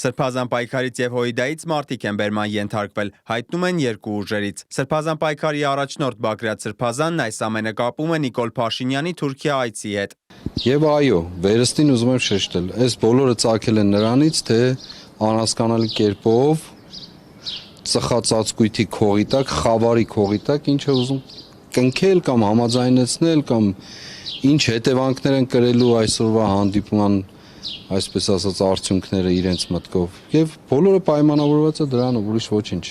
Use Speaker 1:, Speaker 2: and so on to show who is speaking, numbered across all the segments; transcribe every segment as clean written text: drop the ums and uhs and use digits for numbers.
Speaker 1: Սրբազան պայքարից եւ Հույդայից մարդիկ են բերման ենթարկվել, հայտնում են երկու ուժերից։ Սրբազան պայքարի առաջնորդ Բագրատ Սրբազանն այս ամենը կապում է Նիկոլ Փաշինյանի Թուրքիա այցի հետ։
Speaker 2: Եվ այո, վերստին ուզում եմ շեշտել, այս բոլորը ծագել են նրանից, թե անհասկանալի կերպով ծխածածկույթի քողի տակ, խավարի քողի տակ ինչ է ուզում կնքել կամ համաձայնեցնել կամ ինչ հետևանքներ են կրելու այսօրվա հանդիպման այսպես ասած արդյունքները իրենց մտքով եւ բոլորը պայմանավորված է դրանով, ուրիշ ոչինչ։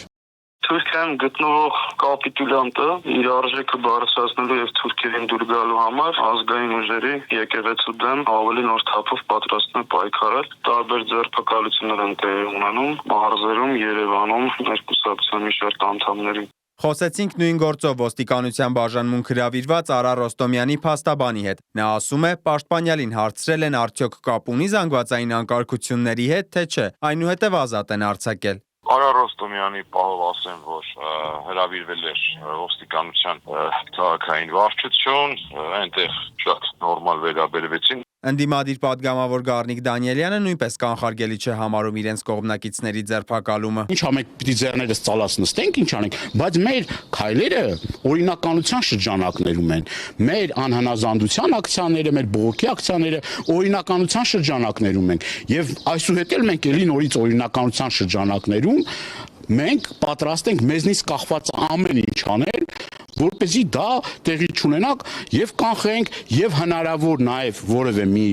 Speaker 3: Թուրքիայում գտնվող կապիտուլյանտը իր արժեքը բարձրացնելու եւ թուրքերին դուր գալու համար ազգային ուժերի եկեղեցու դեմ ավելի նոր թափով պատրաստվում է պայքարել։ Տարբեր ձեռբակալություններ են տեղի ունենում մարզերում, Երևանում, ներկուսակցության մի շարք անդամների։
Speaker 1: Խոսեցինք նույն գործով ոստիկանության բաժանմունք հրավիրված Արա Ռոստոմյանի փաստաբանի հետ։ Նա ասում է, պաշտպանյալին հարցրել են արդյոք կապ ունի զանգվածային անկարգությունների հետ, թե չէ, այնուհետև ազատ են արձակել։
Speaker 4: Արա Ռոստոմյանի պահով ասեմ, որ հրավիրվել էր ոստիկանության քաղաքային վարչություն, այնտեղ շատ նորմալ վերաբերվեցին։
Speaker 1: Ընդդիմադիր պատգամավոր Գառնիկ Դանիելյանը նույնպես կանխարգելի չէ համարում իրենց կողմնակիցների ձերբակալումը։
Speaker 5: Ինչ ամենք պիտի ձեռներս ծալած նստենք, ինչ անենք, բայց մեր քայլերը օրինականության շրջանակներում են։ Մեր անհնազանդության ակցիաները, մեր բողոքի ակցիաները օրինականության շրջանակներում են։ Եվ այսուհետ էլ մենք ելի նորից օրինականության շրջանակներում մենք պատրաստ ենք մեզնից կախված ամեն ինչ անել, որպեսզի դա տեղի չունենակ եւ կանխենք եւ հնարավոր նաեւ որևէ մի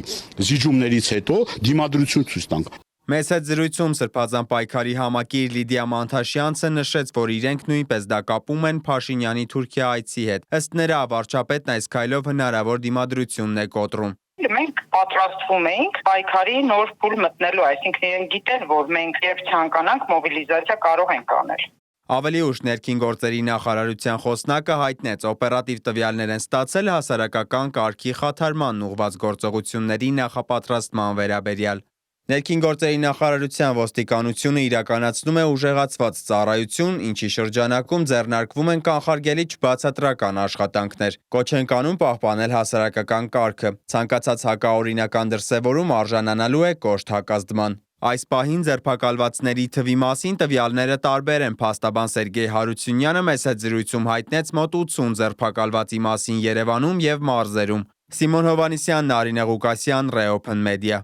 Speaker 5: զիջումներից հետո դիմադրություն ցույց տանք։
Speaker 1: Մեծ հետ զրույցում Սրբազան պայքարի համակիր Լիդիա Մանթաշյանցը նշեց, որ իրենք նույնպես դա կապում են Փաշինյանի Թուրքիա այցի հետ։ Ըստ նրա վարչապետն այս քայլով հնարավոր դիմադրությունն է կոտրում։
Speaker 6: Մենք պատրաստվում ենք պայքարի նոր փուլ մտնելու, այսինքն իրենք գիտեն, որ մենք երբ ցանկանանք մոբիլիզացիա կարող ենք անել։
Speaker 1: Ավելի ուշ ներքին գործերի նախարարության խոսնակը հայտնեց, օպերատիվ տվյալներ են ստացել հասարակական կարգի խաթարմանն ուղղված գործողությունների նախապատրաստման վերաբերյալ։ Ներքին գործերի նախարարության ոստիկանությունը իրականացնում է ուժեղացված ծառայություն, ինչի շրջանակում ձեռնարկվում են կանխարգելի չբացատրական աշխատանքներ։ Կոչ են անում պահպանել հասարակական կարգը։ Ցանկացած հակաօրինական դրսևորում արժանանալու է կոշտ հակազդման։ Այս պահին ձերբակալվածների թվի մասին տվյալները տարբեր են։ Փաստաբան Սերգեյ Հարությունյանը մեծ հետ զրույցում հայտնեց մոտ 80 ձերբակալվածի մասին Երևանում եւ մարզերում։ Սիմոն Հովանիսյան, Նարինե Ղուկասյան, Reopen Media։